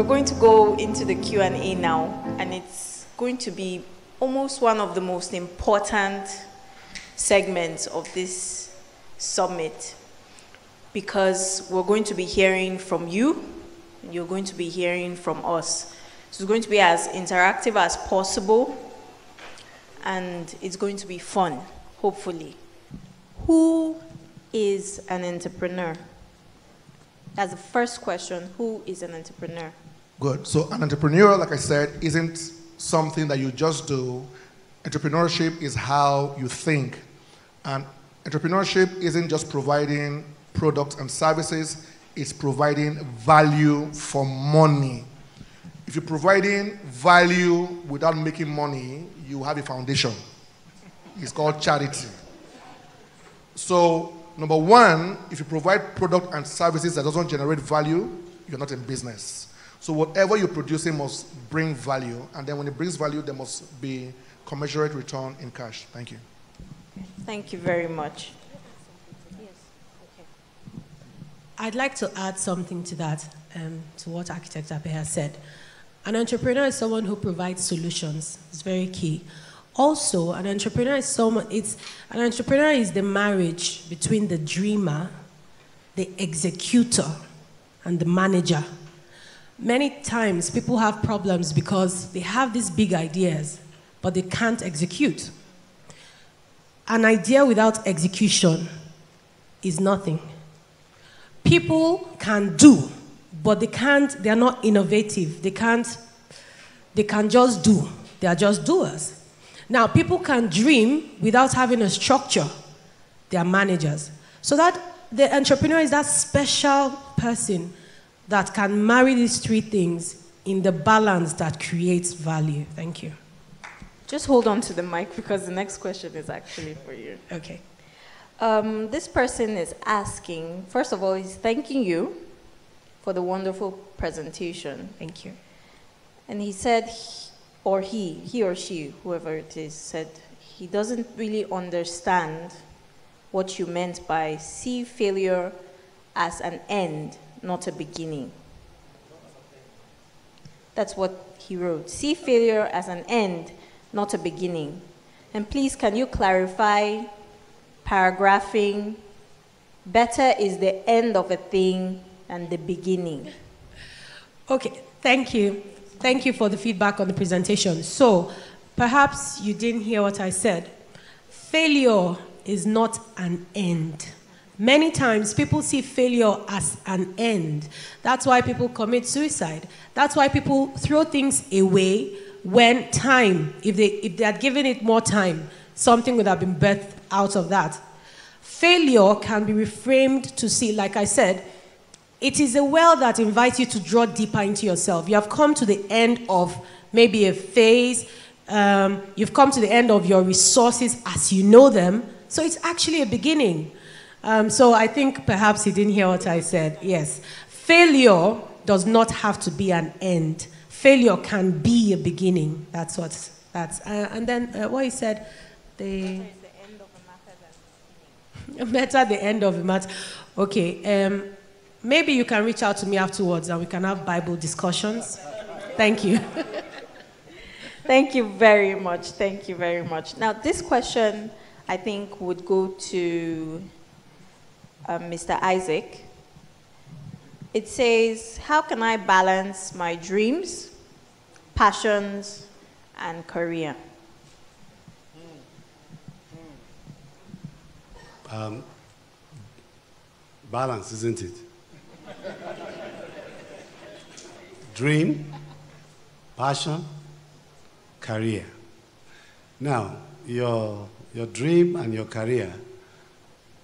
going to go into the Q&A now, and it's going to be almost one of the most important segments of this summit, because we're going to be hearing from you, and you're going to be hearing from us. So it's going to be as interactive as possible, and it's going to be fun, hopefully. Who is an entrepreneur? That's the first question. Who is an entrepreneur? Good. So an entrepreneur, like I said, isn't something that you just do. Entrepreneurship is how you think. And entrepreneurship isn't just providing products and services, it's providing value for money. If you're providing value without making money, you have a foundation. It's called charity. So, number one, if you provide product and services that doesn't generate value, you're not in business. So whatever you're producing must bring value, and then when it brings value, there must be commensurate return in cash. Thank you. Thank you very much. Yes. Okay. I'd like to add something to that, to what Architect Apeh has said. An entrepreneur is someone who provides solutions. It's very key. Also, an entrepreneur is the marriage between the dreamer, the executor, and the manager. Many times, people have problems because they have these big ideas, but they can't execute. An idea without execution is nothing. People can do, but they are not innovative. They can just do. They are just doers. Now, people can dream without having a structure. They are managers. So that the entrepreneur is that special person that can marry these three things in the balance that creates value. Thank you. Just hold on to the mic, because the next question is actually for you. Okay. This person is asking, first of all, he's thanking you for the wonderful presentation. Thank you. And he said, he or she, whoever it is, said he doesn't really understand what you meant by see failure as an end, not a beginning. That's what he wrote. See failure as an end, not a beginning. And please, can you clarify paragraphing? Better is the end of a thing than the beginning. Okay, thank you. Thank you for the feedback on the presentation. So, perhaps you didn't hear what I said. Failure is not an end. Many times, people see failure as an end. That's why people commit suicide. That's why people throw things away when time, if they had given it more time, something would have been birthed out of that. Failure can be reframed to see, like I said, it is a well that invites you to draw deeper into yourself. You have come to the end of maybe a phase. You've come to the end of your resources as you know them. So it's actually a beginning. So I think perhaps he didn't hear what I said. Yes. Failure does not have to be an end. Failure can be a beginning. That's. And then what he said, better the end of a matter. Okay. Maybe you can reach out to me afterwards and we can have Bible discussions. Thank you. Thank you very much. Thank you very much. Now, this question, I think, would go to Mr. Isaac. It says, how can I balance my dreams, passions, and career? Balance, isn't it? Dream, passion, career. Now, your dream and your career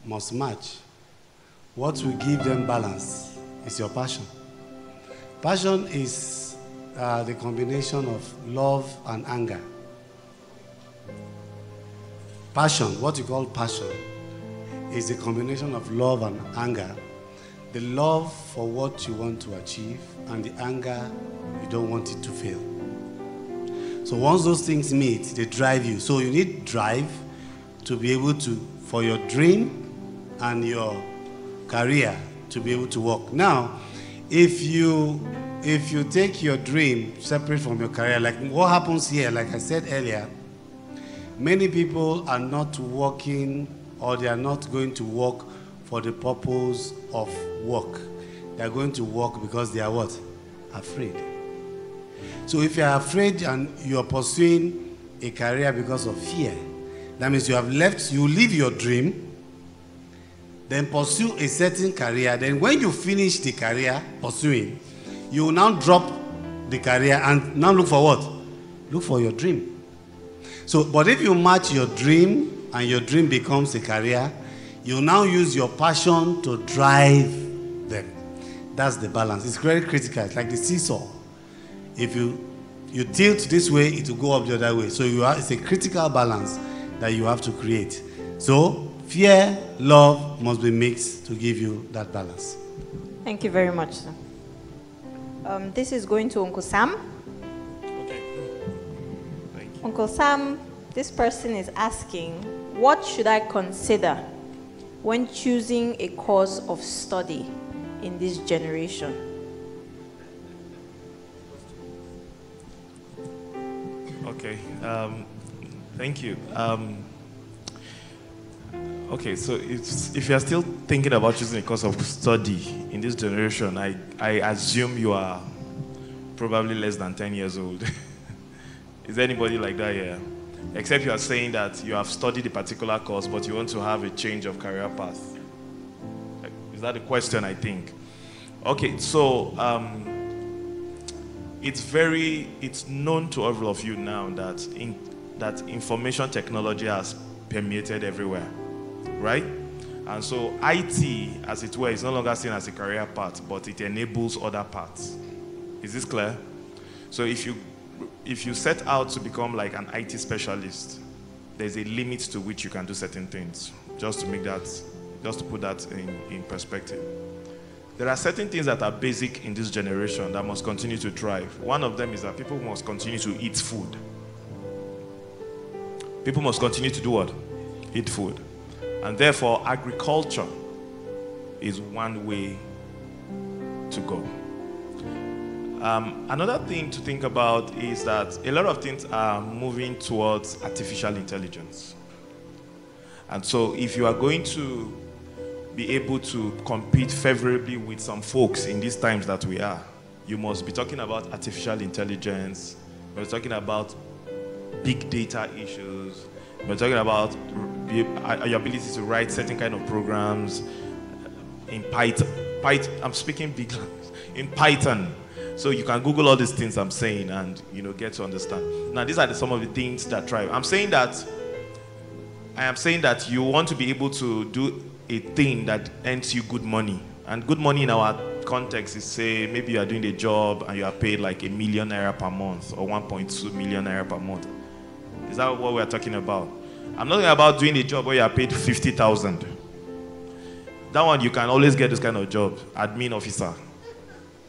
must match. What will give them balance is your passion. Passion is the combination of love and anger. Passion, what you call passion, is the combination of love and anger. The love for what you want to achieve and the anger you don't want it to fail. So once those things meet, they drive you. So you need drive to be able to, for your dream and your career to be able to work. Now, if you if you take your dream separate from your career, like what happens here, like I said earlier, many people are not working, or they are not going to work for the purpose of work. They are going to work because they are what? Afraid. So if you are afraid and you are pursuing a career because of fear, that means you leave your dream, then pursue a certain career. Then when you finish the career pursuing, you will now drop the career and now look for what? Look for your dream. So, but if you match your dream and your dream becomes a career, you now use your passion to drive them. That's the balance. It's very critical. It's like the seesaw. If you tilt this way, it will go up the other way. So it's a critical balance that you have to create. So fear, love must be mixed to give you that balance. Thank you very much, sir. This is going to Uncle Sam. Okay. Thank you. Uncle Sam, this person is asking, what should I consider when choosing a course of study in this generation? Okay. Thank you. Okay, so if you are still thinking about choosing a course of study in this generation, I assume you are probably less than 10 years old. Is there anybody like that here? Except you are saying that you have studied a particular course, but you want to have a change of career path. Is that the question, I think? Okay, so it's known to all of you now that information technology has permeated everywhere, right? And so IT, as it were, is no longer seen as a career path, but it enables other paths. Is this clear? So if you set out to become like an IT specialist, there's a limit to which you can do certain things. Just to put that in perspective. There are certain things that are basic in this generation that must continue to thrive. One of them is that people must continue to eat food. People must continue to do what? Eat food. And therefore, agriculture is one way to go. Another thing to think about is that a lot of things are moving towards artificial intelligence. And so if you are going to be able to compete favorably with some folks in these times that we are, you must be talking about artificial intelligence, we're talking about big data issues, we're talking about your ability to write certain kind of programs in Python. I'm speaking big language, in Python. So you can Google all these things I'm saying and get to understand. Now these are some of the things that thrive. I am saying that you want to be able to do a thing that earns you good money. And good money in our context is, say, maybe you are doing a job and you are paid like ₦1 million per month or 1.2 million naira per month. Is that what we're talking about? I'm not talking about doing a job where you are paid 50,000. That one, you can always get this kind of job. Admin officer,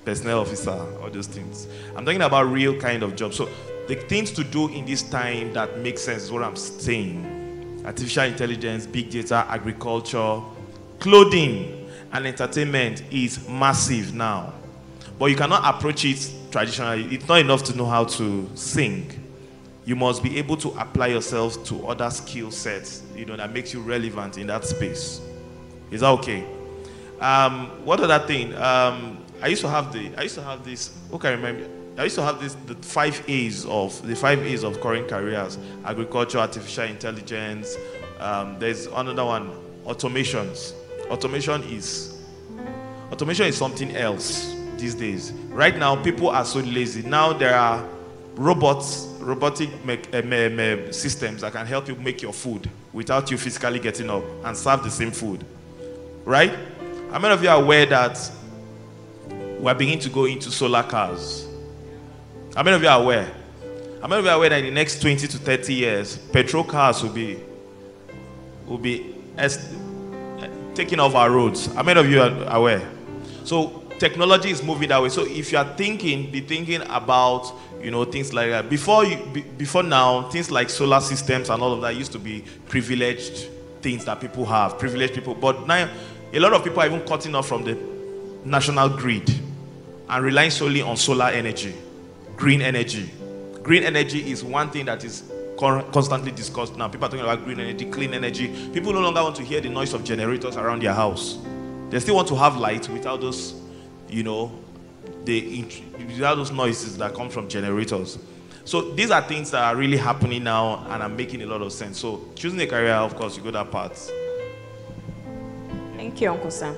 personnel officer, all those things. I'm talking about real kind of jobs. So the things to do in this time that make sense is what I'm saying. Artificial intelligence, big data, agriculture, clothing, and entertainment is massive now. But you cannot approach it traditionally. It's not enough to know how to sing. You must be able to apply yourself to other skill sets, that makes you relevant in that space. Is that okay? What other thing? I used to have this. Okay, remember. I used to have the 5 A's of current careers: agriculture, artificial intelligence. There's another one: automations. Automation is something else these days. Right now, people are so lazy. Now there are robotic systems that can help you make your food without you physically getting up and serve the same food. Right? How many of you are aware that we're beginning to go into solar cars? How many of you are aware? How many of you are aware that in the next 20 to 30 years, petrol cars will be taking off our roads? How many of you are aware? So technology is moving that way. So if you are be thinking about things like that. Before now, things like solar systems and all of that used to be privileged things that people have, privileged people. But now, a lot of people are even cutting off from the national grid. and relying solely on solar energy, green energy. Green energy is one thing that is constantly discussed now. People are talking about green energy, clean energy. People no longer want to hear the noise of generators around their house. They still want to have light without those, without those noises that come from generators. So these are things that are really happening now and are making a lot of sense. So choosing a career, of course, you go that path. Thank you, Uncle Sam.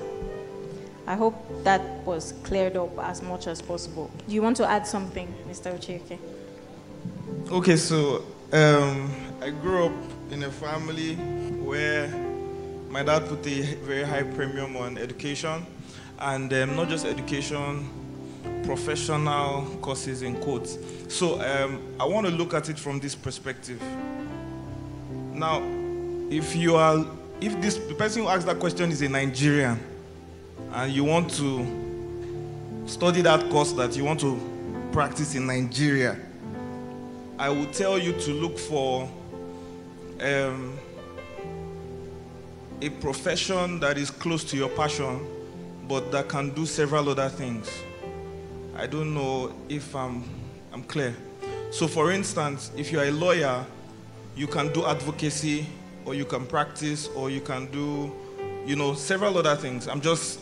I hope that was cleared up as much as possible. Do you want to add something, Mr. Ucheike? Okay, so I grew up in a family where my dad put a very high premium on education, and not just education, professional courses in quotes. So I want to look at it from this perspective. Now, if the person who asked that question is a Nigerian, and you want to study that course that you want to practice in Nigeria, I will tell you to look for a profession that is close to your passion, but that can do several other things. I don't know if I'm clear. So for instance, if you're a lawyer, you can do advocacy, or you can practice, or you can do, several other things. I'm just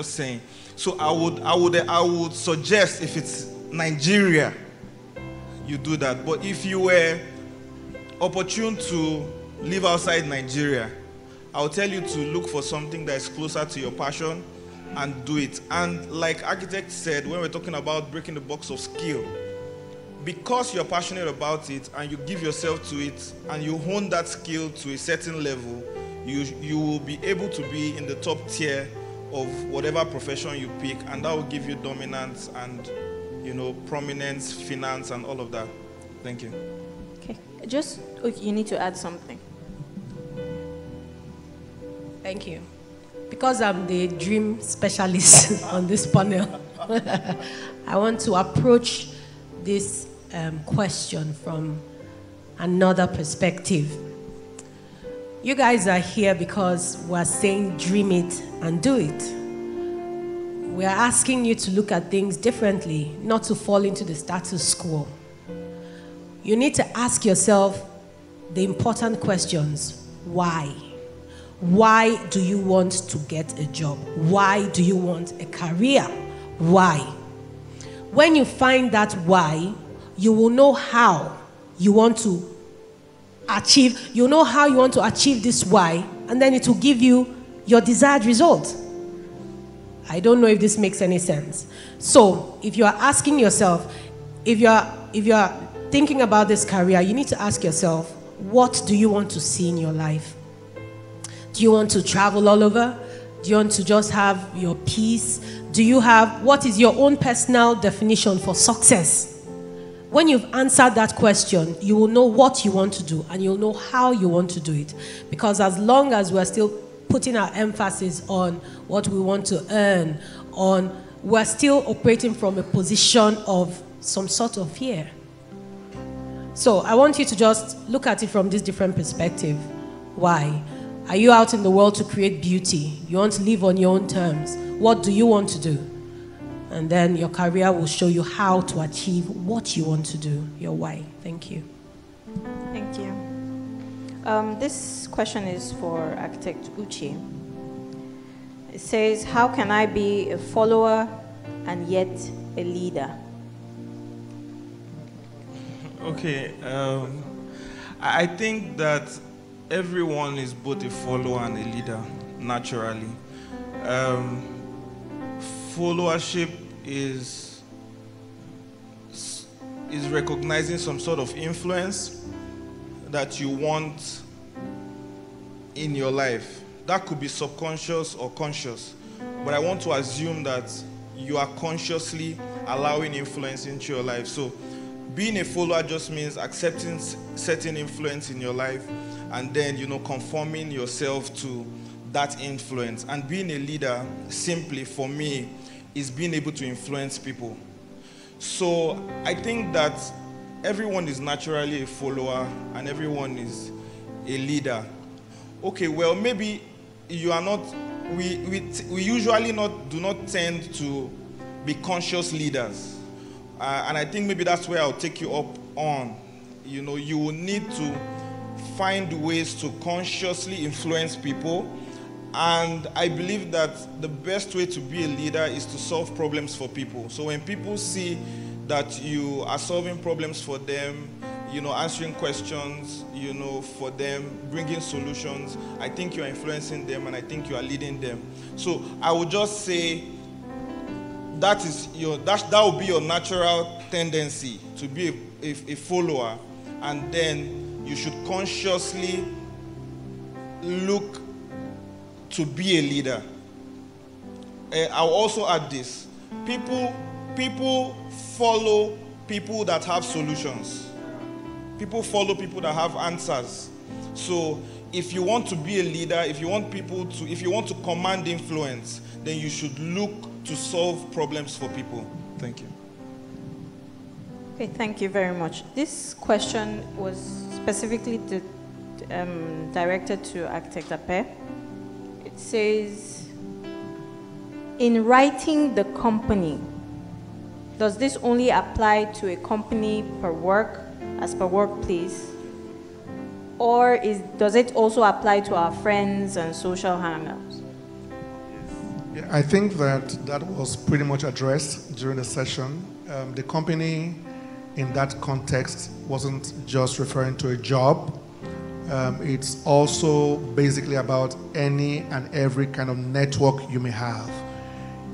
saying. So I would suggest, if it's Nigeria, you do that. But if you were opportune to live outside Nigeria, I'll tell you to look for something that is closer to your passion and do it. And like architect said, when we're talking about breaking the box of skill, because you're passionate about it and you give yourself to it and you hone that skill to a certain level, you will be able to be in the top tier of whatever profession you pick, and that will give you dominance and prominence, finance, and all of that. Thank you. Okay, you need to add something. Thank you. Because I'm the dream specialist on this panel, I want to approach this question from another perspective. You guys are here because we're saying dream it and do it. We're asking you to look at things differently, not to fall into the status quo. You need to ask yourself the important questions. Why? Why do you want to get a job? Why do you want a career? Why? When you find that why, you will know how you want to achieve. You know how you want to achieve this why, and then it will give you your desired result. I don't know if this makes any sense. So, if you are asking yourself, if you are thinking about this career, you need to ask yourself, what do you want to see in your life? Do you want to travel all over? Do you want to just have your peace? What is your own personal definition for success? When you've answered that question, you will know what you want to do, and you'll know how you want to do it. Because as long as we're still putting our emphasis on what we want to earn, we're still operating from a position of some sort of fear. So I want you to just look at it from this different perspective. Why? Are you out in the world to create beauty? You want to live on your own terms. What do you want to do? And then your career will show you how to achieve what you want to do, your why. Thank you. Thank you. This question is for Architect Uche. It says, how can I be a follower and yet a leader? Okay. I think that everyone is both a follower and a leader, naturally. Followership is recognizing some sort of influence that you want in your life. That could be subconscious or conscious, but I want to assume that you are consciously allowing influence into your life. So being a follower just means accepting certain influence in your life and then, conforming yourself to that influence. And being a leader, simply for me, is being able to influence people. So I think that everyone is naturally a follower and everyone is a leader. Okay, well, maybe you are not, we usually do not tend to be conscious leaders. And I think maybe that's where I'll take you up on. You know, you will need to find ways to consciously influence people. And I believe that the best way to be a leader is to solve problems for people. So when people see that you are solving problems for them, you know, answering questions, you know, for them, bringing solutions, I think you are influencing them and I think you are leading them. So I would just say that will be your natural tendency to be a follower, and then you should consciously look to be a leader. I'll also add this. People follow people that have solutions. People follow people that have answers. So if you want to be a leader, if you want to command influence, then you should look to solve problems for people. Thank you. Okay, thank you very much. This question was specifically directed to Architect Apeh. It says, in writing the company, does this only apply to a company as per workplace? Or does it also apply to our friends and social hangouts? Yeah, I think that was pretty much addressed during the session. The company in that context wasn't just referring to a job. It's also basically about any and every kind of network you may have,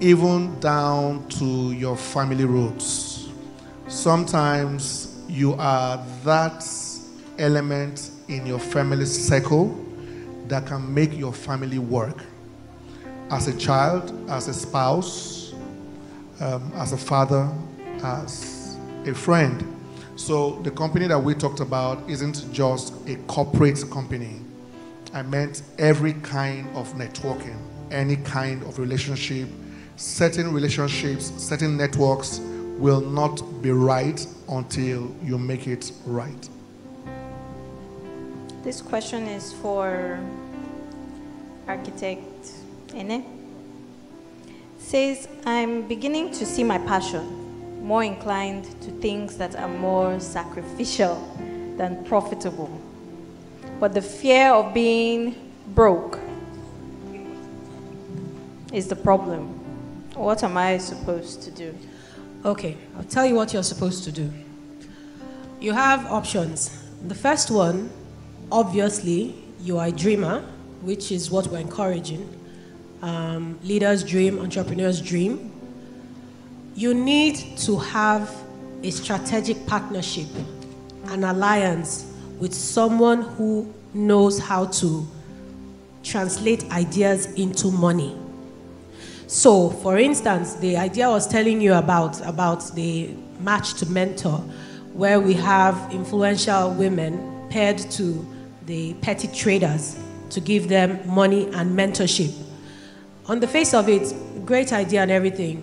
even down to your family roots. Sometimes you are that element in your family circle that can make your family work. As a child, as a spouse, as a father, as a friend. So the company that we talked about isn't just a corporate company. I meant every kind of networking, any kind of relationship. Certain relationships, certain networks will not be right until you make it right. This question is for Architect Ene. Says, I'm beginning to see my passion, more inclined to things that are more sacrificial than profitable. But the fear of being broke is the problem. What am I supposed to do? Okay, I'll tell you what you're supposed to do. You have options. The first one, obviously, you are a dreamer, which is what we're encouraging. Leaders dream, entrepreneurs dream. You need to have a strategic partnership, an alliance with someone who knows how to translate ideas into money. So, for instance, the idea I was telling you about the match to mentor, where we have influential women paired to the petty traders to give them money and mentorship. On the face of it, great idea and everything.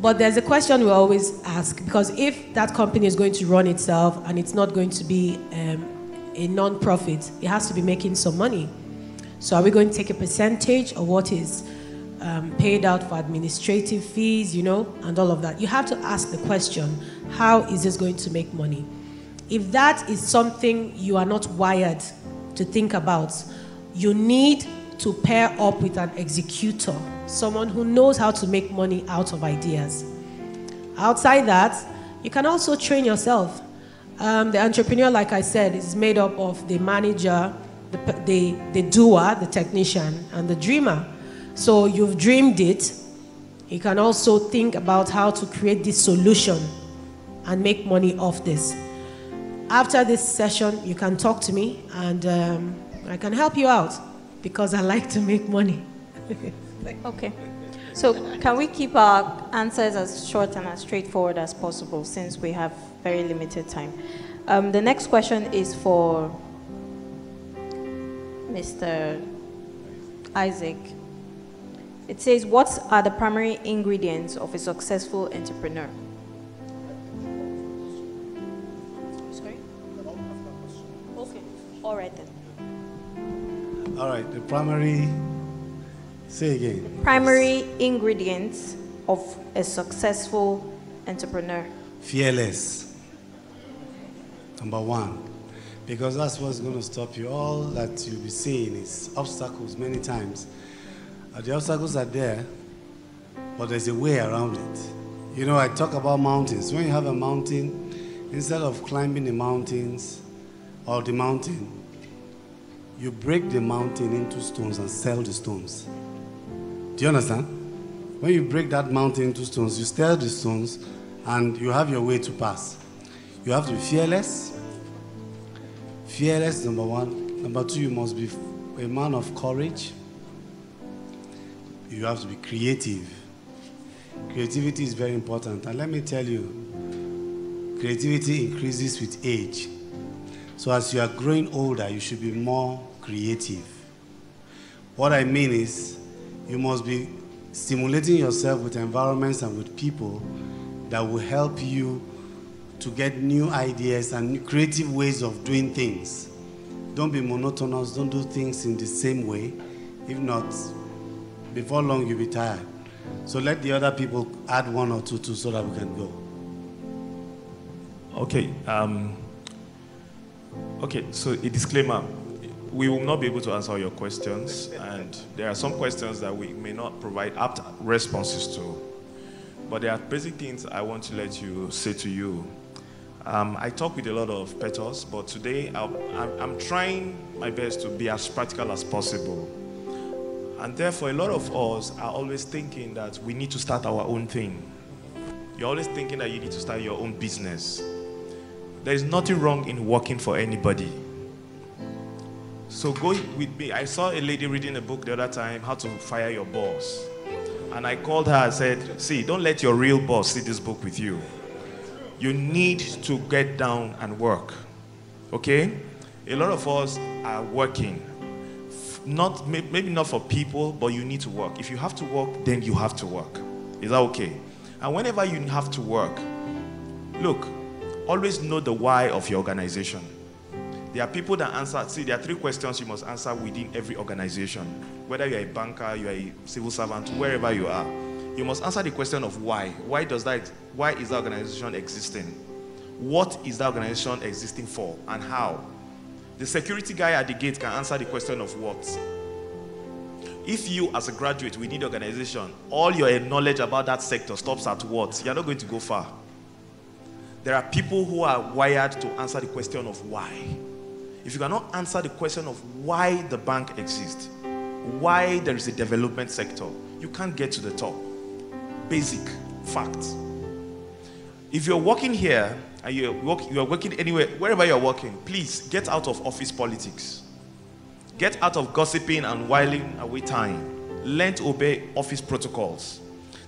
But there's a question we always ask, because if that company is going to run itself and it's not going to be a non-profit, it has to be making some money. So are we going to take a percentage of what is paid out for administrative fees, you know, and all of that? You have to ask the question, how is this going to make money? If that is something you are not wired to think about, you need to pair up with an executor, someone who knows how to make money out of ideas. Outside that, you can also train yourself. The entrepreneur, like I said, is made up of the manager, the doer, the technician, and the dreamer. So you've dreamed it. You can also think about how to create this solution and make money off this. After this session, you can talk to me, and I can help you out, because I like to make money. Okay. So can we keep our answers as short and as straightforward as possible, since we have very limited time? The next question is for Mr. Isaac. It says, what are the primary ingredients of a successful entrepreneur? Sorry? Okay. All right then. All right, the primary, say again. Primary ingredients of a successful entrepreneur? Fearless. Number one. Because that's what's going to stop you. All that you'll be seeing is obstacles many times. The obstacles are there, but there's a way around it. You know, I talk about mountains. When you have a mountain, instead of climbing the mountains or the mountain, you break the mountain into stones and sell the stones. Do you understand? When you break that mountain into stones, you sell the stones and you have your way to pass. You have to be fearless. Fearless, number one. Number two, you must be a man of courage. You have to be creative. Creativity is very important. And let me tell you, creativity increases with age. So as you are growing older, you should be more creative. What I mean is, you must be stimulating yourself with environments and with people that will help you to get new ideas and creative ways of doing things. Don't be monotonous. Don't do things in the same way. If not, before long you'll be tired. So let the other people add one or two so that we can go. Okay. Okay, so a disclaimer. We will not be able to answer all your questions, and there are some questions that we may not provide apt responses to. But there are basic things I want to let you say to you. I talk with a lot of petals, but today I'm trying my best to be as practical as possible. And therefore, a lot of us are always thinking that we need to start our own thing. You're always thinking that you need to start your own business. There is nothing wrong in working for anybody. So go with me. I saw a lady reading a book the other time, How to Fire Your Boss. And I called her and said, see, don't let your real boss see this book with you. You need to get down and work. Okay? A lot of us are working. Maybe not for people, but you need to work. If you have to work, then you have to work. Is that okay? And whenever you have to work, look, always know the why of your organization. There are people that answer, see, there are 3 questions you must answer within every organization. Whether you're a banker, you're a civil servant, wherever you are, you must answer the question of why. Why is that organization existing? What is that organization existing for and how? The security guy at the gate can answer the question of what. If you, as a graduate, within the organization, all your knowledge about that sector stops at what, you're not going to go far. There are people who are wired to answer the question of why. If you cannot answer the question of why the bank exists, why there is a development sector, you can't get to the top. Basic facts. If you're working here and you're working anywhere, wherever you're working, please get out of office politics. Get out of gossiping and whiling away time. Learn to obey office protocols.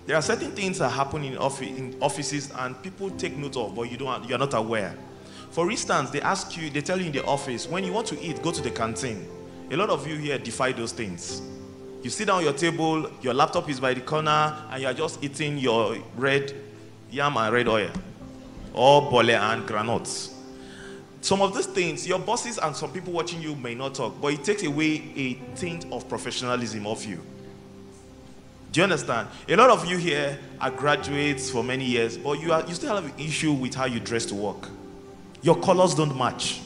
There are certain things that happen in offices and people take note of, but you're not aware. For instance, they tell you in the office, when you want to eat, go to the canteen. A lot of you here defy those things. You sit down at your table, your laptop is by the corner, and you're just eating your red yam and red oil, or bole and granuts. Some of these things, your bosses and some people watching you may not talk, but it takes away a tint of professionalism of you. Do you understand? A lot of you here are graduates for many years, but you still have an issue with how you dress to work. Your colors don't match.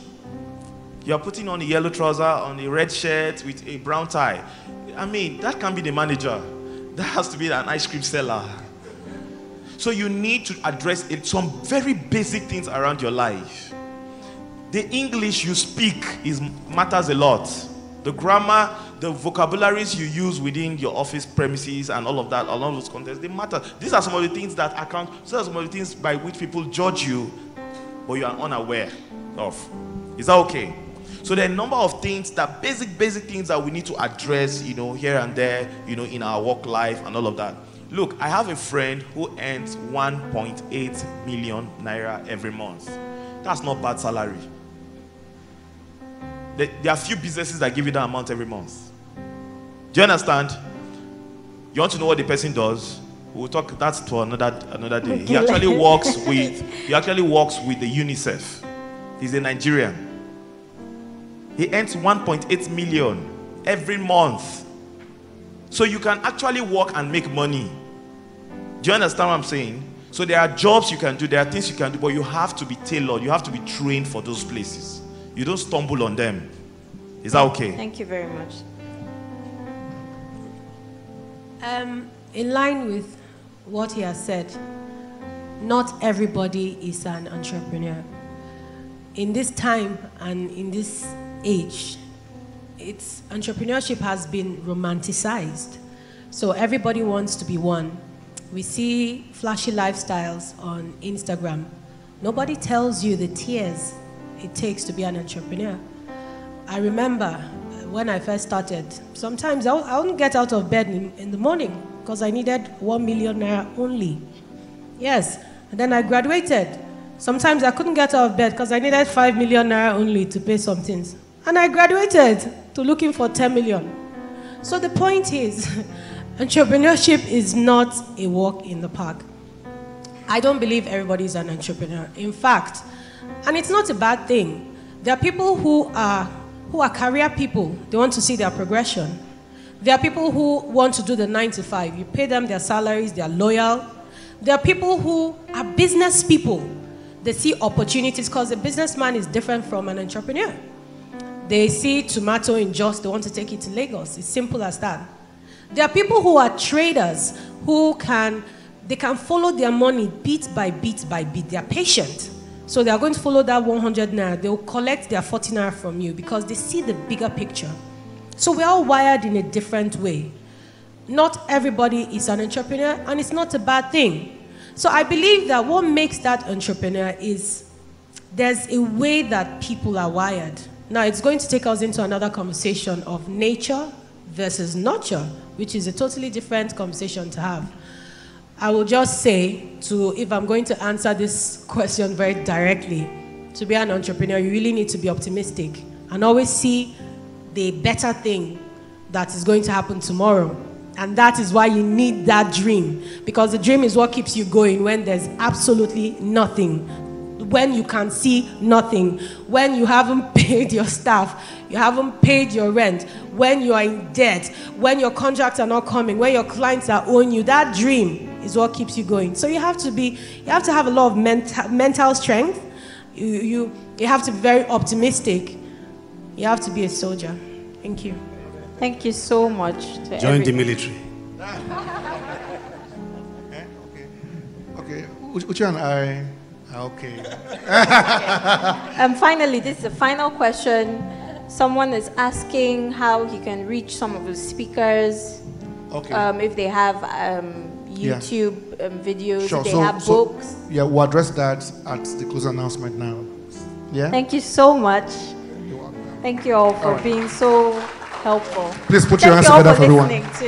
You're putting on a yellow trouser, on a red shirt with a brown tie. I mean, that can't be the manager. That has to be an ice cream seller. So you need to address some very basic things around your life. The English you speak matters a lot. The grammar, the vocabularies you use within your office premises and all of that, all of those contexts, they matter. These are some of the things that account, these are some of the things by which people judge you, but you are unaware of. Is that okay? So there are a number of things, that basic things that we need to address, here and there, in our work life and all of that. Look, I have a friend who earns 1.8 million naira every month. That's not bad salary. There are few businesses that give you that amount every month. Do you understand? You want to know what the person does? We'll talk that's to another day. He actually works with the UNICEF. He's a Nigerian. He earns 1.8 million every month. So you can actually work and make money. Do you understand what I'm saying? So there are jobs you can do, there are things you can do, but you have to be tailored. You have to be trained for those places. You don't stumble on them. Is that okay? Thank you very much. In line with what he has said, not everybody is an entrepreneur. In this time and in this age, entrepreneurship has been romanticized. So everybody wants to be one. We see flashy lifestyles on Instagram. Nobody tells you the tears it takes to be an entrepreneur. I remember when I first started, sometimes I wouldn't get out of bed in the morning because I needed 1 million naira only. Yes, and then I graduated. Sometimes I couldn't get out of bed because I needed 5 million naira only to pay some things. And I graduated to looking for 10 million. So the point is, entrepreneurship is not a walk in the park. I don't believe everybody is an entrepreneur. In fact, and it's not a bad thing. There are people who are career people. They want to see their progression. There are people who want to do the 9 to 5. You pay them their salaries, they are loyal. There are people who are business people. They see opportunities because a businessman is different from an entrepreneur. They see tomato in Jos, they want to take it to Lagos. It's simple as that. There are people who are traders who can follow their money bit by bit by bit. They are patient. So they are going to follow that 100 naira. They will collect their 40 naira from you because they see the bigger picture. So we're all wired in a different way. Not everybody is an entrepreneur, and it's not a bad thing. So I believe that what makes that entrepreneur is there's a way that people are wired. Now, it's going to take us into another conversation of nature versus nurture, which is a totally different conversation to have. I will just say, if I'm going to answer this question very directly, to be an entrepreneur, you really need to be optimistic and always see the better thing that is going to happen tomorrow. And that is why you need that dream, because the dream is what keeps you going when there's absolutely nothing, when you can see nothing, when you haven't paid your staff, you haven't paid your rent, when you are in debt, when your contracts are not coming, when your clients are owing you. That dream is what keeps you going. So you have to have a lot of mental strength. You have to be very optimistic. You have to be a soldier. Thank you. Thank you so much. Join the military. Okay. Uche and I. Okay. Finally, this is the final question. Someone is asking how he can reach some of the speakers. Okay. If they have YouTube videos, sure. if they have books. Yeah, we'll address that at the close announcement now. Yeah. Thank you so much. You're welcome. Thank you all for being so helpful. Please put your hands together for everyone. Thank you all for listening